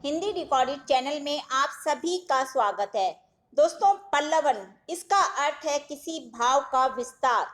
Hindi recorded channel में आप सभी का स्वागत है। दोस्तों, पल्लवन इसका अर्थ है किसी भाव का विस्तार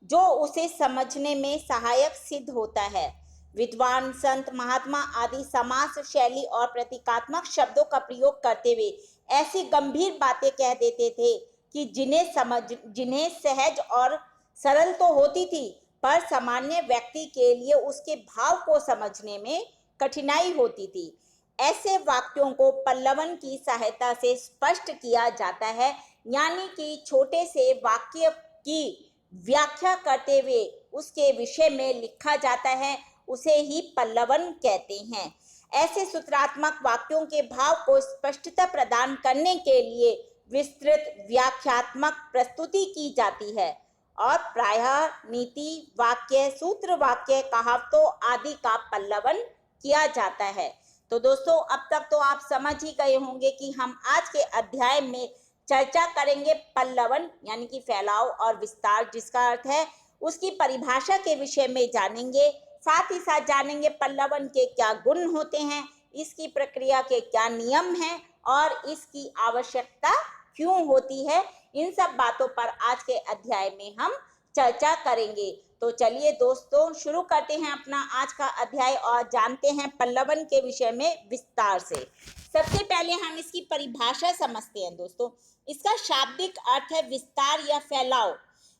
जो उसे समझने में सहायक सिद्ध होता है। विद्वान, संत, महात्मा आदि समास शैली और प्रतीकात्मक शब्दों का प्रयोग करते हुए ऐसी गंभीर बातें कह देते थे कि जिन्हें सहज और सरल तो होती थी, पर सामान्य व्यक्ति के लिए उसके भाव को समझने में कठिनाई होती थी। ऐसे वाक्यों को पल्लवन की सहायता से स्पष्ट किया जाता है, यानी कि छोटे से वाक्य की व्याख्या करते हुए उसके विषय में लिखा जाता है, उसे ही पल्लवन कहते हैं। ऐसे सूत्रात्मक वाक्यों के भाव को स्पष्टता प्रदान करने के लिए विस्तृत व्याख्यात्मक प्रस्तुति की जाती है और प्रायः नीति वाक्य, सूत्र वाक्य, कहावतों आदि का पल्लवन किया जाता है। तो दोस्तों, अब तक तो आप समझ ही गए होंगे कि हम आज के अध्याय में चर्चा करेंगे पल्लवन यानी कि फैलाव और विस्तार, जिसका अर्थ है उसकी परिभाषा के विषय में जानेंगे। साथ ही साथ जानेंगे पल्लवन के क्या गुण होते हैं, इसकी प्रक्रिया के क्या नियम हैं और इसकी आवश्यकता क्यों होती है। इन सब बातों पर आज के अध्याय में हम चर्चा करेंगे। तो चलिए दोस्तों, शुरू करते हैं अपना आज का अध्याय और जानते हैं पल्लवन के विषय में विस्तार से। सबसे पहले हम इसकी परिभाषा समझते हैं। दोस्तों, इसका शाब्दिक अर्थ है विस्तार या फैलाव।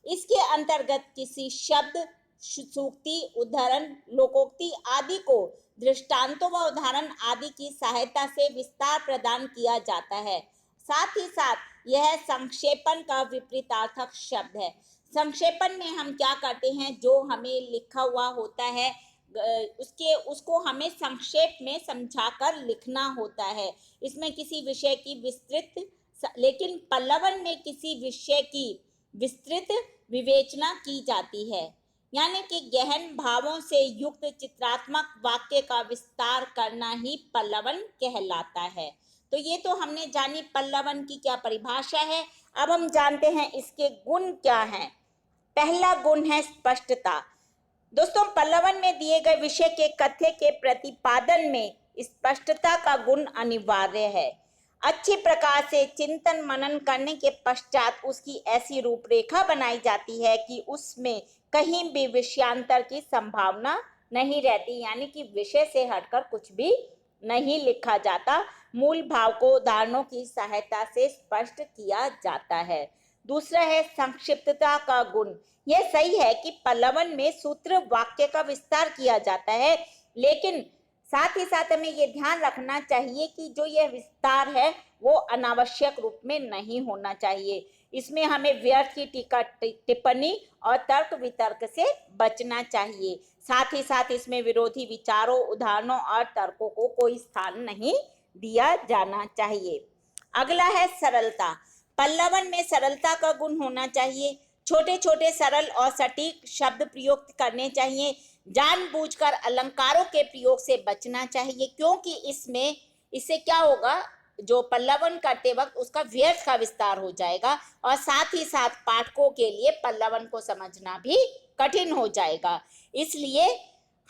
इसके अंतर्गत किसी शब्द, सूक्ति, उदाहरण, लोकोक्ति आदि को दृष्टांतों व उदाहरण आदि की सहायता से विस्तार प्रदान किया जाता है। साथ ही साथ यह संक्षेपण का विपरीतार्थक शब्द है। संक्षेपण में हम क्या करते हैं, जो हमें लिखा हुआ होता है उसको हमें संक्षेप में समझाकर लिखना होता है। इसमें किसी विषय की विस्तृत, लेकिन पल्लवन में किसी विषय की विस्तृत विवेचना की जाती है, यानी कि गहन भावों से युक्त चित्रात्मक वाक्य का विस्तार करना ही पल्लवन कहलाता है। तो ये तो हमने जानी पल्लवन की क्या परिभाषा है। अब हम जानते हैं इसके गुण क्या हैं। पहला गुण है स्पष्टता। दोस्तों, पल्लवन में दिए गए विषय के कथ्य के प्रतिपादन में स्पष्टता का गुण अनिवार्य है। अच्छी प्रकार से चिंतन मनन करने के पश्चात उसकी ऐसी रूपरेखा बनाई जाती है कि उसमें कहीं भी विषयांतर की संभावना नहीं रहती, यानी कि विषय से हटकर कुछ भी नहीं लिखा जाता। मूल भाव को उदाहरणों की सहायता से स्पष्ट किया जाता है। दूसरा है संक्षिप्तता का गुण। यह सही है कि पल्लवन में सूत्र वाक्य का विस्तार किया जाता है, लेकिन साथ ही साथ हमें ये ध्यान रखना चाहिए कि जो यह विस्तार है वो अनावश्यक रूप में नहीं होना चाहिए। इसमें हमें व्यर्थ की टीका टिप्पणी और तर्क वितर्क से बचना चाहिए। साथ ही साथ इसमें विरोधी विचारों, उदाहरणों और तर्कों को कोई स्थान नहीं दिया जाना चाहिए। अगला है सरलता। पल्लवन में सरलता का गुण होना चाहिए। छोटे छोटे सरल और सटीक शब्द प्रयोग करने चाहिए। जानबूझकर अलंकारों के प्रयोग से बचना चाहिए, क्योंकि इससे क्या होगा, जो पल्लवन करते वक्त उसका व्यर्थ का विस्तार हो जाएगा और साथ ही साथ पाठकों के लिए पल्लवन को समझना भी कठिन हो जाएगा। इसलिए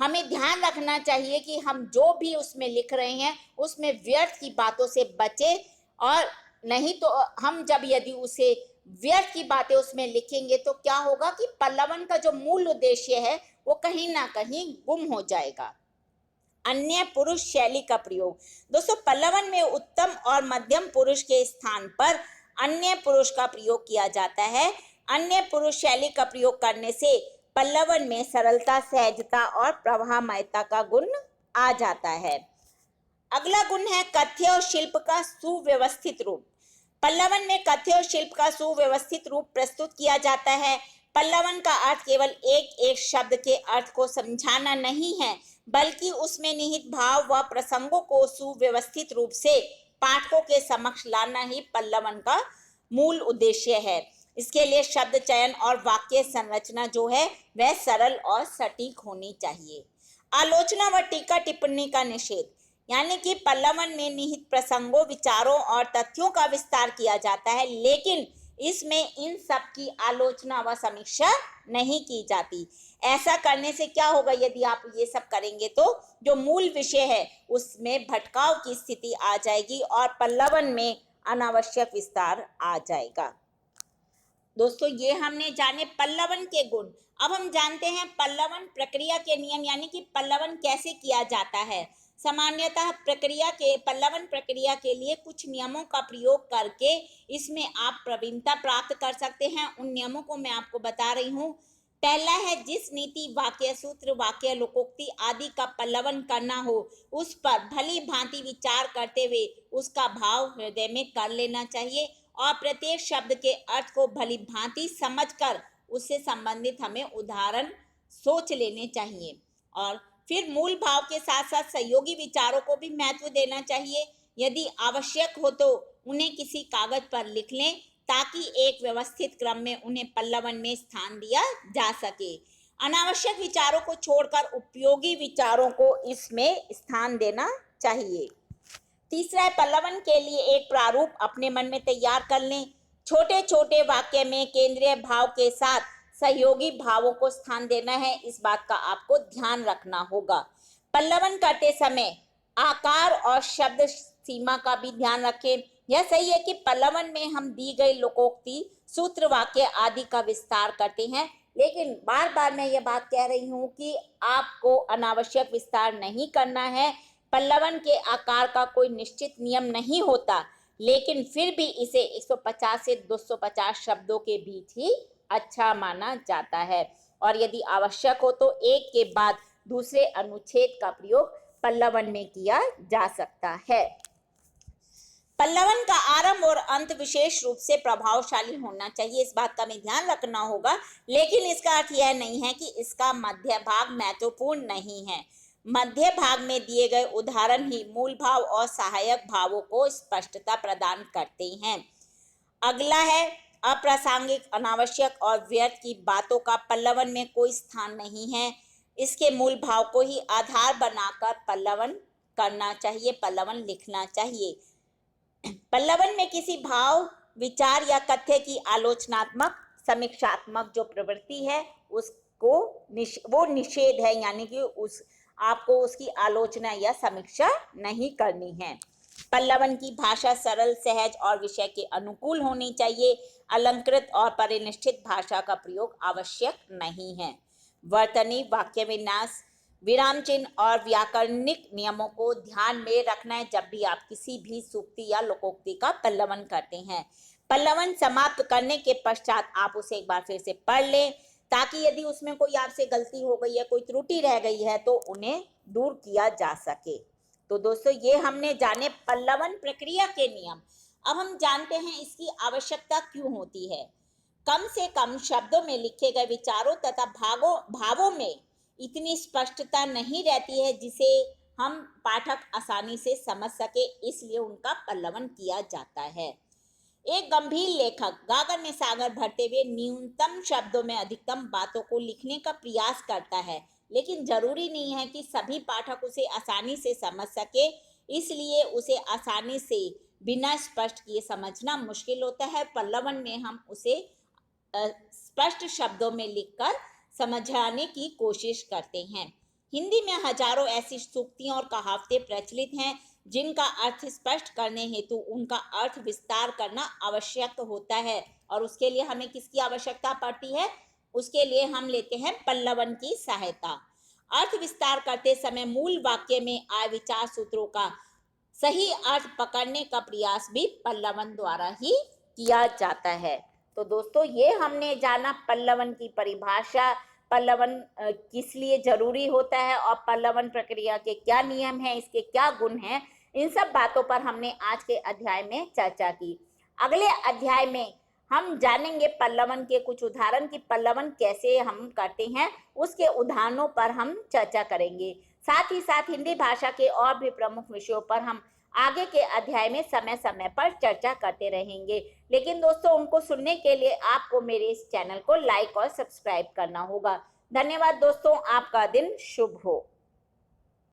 हमें ध्यान रखना चाहिए कि हम जो भी उसमें लिख रहे हैं उसमें व्यर्थ की बातों से बचे, और नहीं तो हम जब यदि उसे व्यर्थ की बातें उसमें लिखेंगे तो क्या होगा कि पल्लवन का जो मूल उद्देश्य है वो कहीं ना कहीं गुम हो जाएगा। अन्य पुरुष शैली का प्रयोग। दोस्तों, पल्लवन में उत्तम और मध्यम पुरुष के स्थान पर अन्य पुरुष का प्रयोग किया जाता है। अन्य पुरुष शैली का प्रयोग करने से पल्लवन में सरलता, सहजता और प्रवाहमयता का गुण आ जाता है। अगला गुण है कथ्य और शिल्प का सुव्यवस्थित रूप। पल्लवन में कथ्य और शिल्प का सुव्यवस्थित रूप प्रस्तुत किया जाता है। पल्लवन का अर्थ केवल एक एक शब्द के अर्थ को समझाना नहीं है, बल्कि उसमें निहित भाव व प्रसंगों को सुव्यवस्थित रूप से पाठकों के समक्ष लाना ही पल्लवन का मूल उद्देश्य है। इसके लिए शब्द चयन और वाक्य संरचना जो है वह सरल और सटीक होनी चाहिए। आलोचना व टीका टिप्पणी का निषेध, यानी कि पल्लवन में निहित प्रसंगों, विचारों और तथ्यों का विस्तार किया जाता है, लेकिन इसमें इन सब की आलोचना व समीक्षा नहीं की जाती। ऐसा करने से क्या होगा, यदि आप ये सब करेंगे तो जो मूल विषय है उसमें भटकाव की स्थिति आ जाएगी और पल्लवन में अनावश्यक विस्तार आ जाएगा। दोस्तों ये हमने जाने पल्लवन के गुण। अब हम जानते हैं पल्लवन प्रक्रिया के नियम, यानी कि पल्लवन कैसे किया जाता है। सामान्यतः पल्लवन प्रक्रिया के लिए कुछ नियमों का प्रयोग करके इसमें आप प्रवीणता प्राप्त कर सकते हैं। उन नियमों को मैं आपको बता रही हूँ। पहला है, जिस नीति, वाक्य, सूत्र, वाक्य, लोकोक्ति आदि का पल्लवन करना हो उस पर भली भांति विचार करते हुए उसका भाव हृदय में कर लेना चाहिए और प्रत्येक शब्द के अर्थ को भली भांति समझकर उससे संबंधित हमें उदाहरण सोच लेने चाहिए। और फिर मूल भाव के साथ साथ सहयोगी विचारों को भी महत्व देना चाहिए। यदि आवश्यक हो तो उन्हें किसी कागज पर लिख लें ताकि एक व्यवस्थित क्रम में उन्हें पल्लवन में स्थान दिया जा सके। अनावश्यक विचारों को छोड़कर उपयोगी विचारों को इसमें स्थान देना चाहिए। तीसरा है, पल्लवन के लिए एक प्रारूप अपने मन में तैयार कर लें। छोटे छोटे वाक्य में केंद्रीय भाव के साथ सहयोगी भावों को स्थान देना है, इस बात का आपको ध्यान रखना होगा। पल्लवन करते समय आकार और शब्द सीमा का भी ध्यान रखें। यह सही है कि पल्लवन में हम दी गई लोकोक्ति, सूत्र, वाक्य आदि का विस्तार करते हैं, लेकिन बार बार मैं ये बात कह रही हूँ कि आपको अनावश्यक विस्तार नहीं करना है। पल्लवन के आकार का कोई निश्चित नियम नहीं होता, लेकिन फिर भी इसे 150 से 250 शब्दों के बीच ही अच्छा माना जाता है और यदि आवश्यक हो तो एक के बाद दूसरे अनुच्छेद का प्रयोग पल्लवन में किया जा सकता है। पल्लवन का आरंभ और अंत विशेष रूप से प्रभावशाली होना चाहिए, इस बात का हमें ध्यान रखना होगा, लेकिन इसका अर्थ यह नहीं है कि इसका मध्य भाग महत्वपूर्ण नहीं है। मध्य भाग में दिए गए उदाहरण ही मूल भाव और सहायक भावों को स्पष्टता प्रदान करते हैं। अगला है, अप्रासंगिक, अनावश्यक और व्यर्थ की बातों का पल्लवन में कोई स्थान नहीं है। इसके मूल भाव को ही आधार बनाकर पल्लवन करना चाहिए, पल्लवन लिखना चाहिए। पल्लवन में किसी भाव, विचार या कथ्य की आलोचनात्मक, समीक्षात्मक जो प्रवृत्ति है उसको वो निषेध है, यानी कि आपको उसकी आलोचना या समीक्षा नहीं करनी है। पल्लवन की भाषा सरल, सहज और विषय के अनुकूल होनी चाहिए। अलंकृत और परिनिष्ठित भाषा का प्रयोग आवश्यक नहीं है। वर्तनी, वाक्य विन्यास, विराम चिन्ह और व्याकरणिक नियमों को ध्यान में रखना है जब भी आप किसी भी सूक्ति या लोकोक्ति का पल्लवन करते हैं। पल्लवन समाप्त करने के पश्चात आप उसे एक बार फिर से पढ़ लें ताकि यदि उसमें कोई आपसे गलती हो गई है, कोई त्रुटि रह गई है तो उन्हें दूर किया जा सके। तो दोस्तों ये हमने जाने पल्लवन प्रक्रिया के नियम। अब हम जानते हैं इसकी आवश्यकता क्यों होती है। कम से कम शब्दों में लिखे गए विचारों तथा भावों में इतनी स्पष्टता नहीं रहती है जिसे हम पाठक आसानी से समझ सके, इसलिए उनका पल्लवन किया जाता है। एक गंभीर लेखक गागर में सागर भरते हुए न्यूनतम शब्दों में अधिकतम बातों को लिखने का प्रयास करता है, लेकिन जरूरी नहीं है कि सभी पाठक उसे आसानी से समझ सके, इसलिए उसे आसानी से बिना स्पष्ट किए समझना मुश्किल होता है। पल्लवन में हम उसे स्पष्ट शब्दों में लिखकर समझाने की कोशिश करते हैं। हिंदी में हजारों ऐसी सूक्तियां और कहावतें प्रचलित हैं जिनका अर्थ स्पष्ट करने हेतु उनका अर्थ विस्तार करना आवश्यक होता है, और उसके लिए हमें किसकी आवश्यकता पड़ती है? उसके लिए हम लेते हैं पल्लवन की सहायता। अर्थ विस्तार करते समय मूल वाक्य में आए विचार सूत्रों का सही अर्थ पकड़ने का प्रयास भी पल्लवन द्वारा ही किया जाता है। तो दोस्तों ये हमने जाना पल्लवन की परिभाषा, पल्लवन किस लिए जरूरी होता है और पल्लवन प्रक्रिया के क्या नियम हैं, इसके क्या गुण हैं, इन सब बातों पर हमने आज के अध्याय में चर्चा की। अगले अध्याय में हम जानेंगे पल्लवन के कुछ उदाहरण कि पल्लवन कैसे हम करते हैं, उसके उदाहरणों पर हम चर्चा करेंगे। साथ ही साथ हिंदी भाषा के और भी प्रमुख विषयों पर हम आगे के अध्याय में समय समय पर चर्चा करते रहेंगे। लेकिन दोस्तों उनको सुनने के लिए आपको मेरे इस चैनल को लाइक और सब्सक्राइब करना होगा। धन्यवाद दोस्तों, आपका दिन शुभ हो।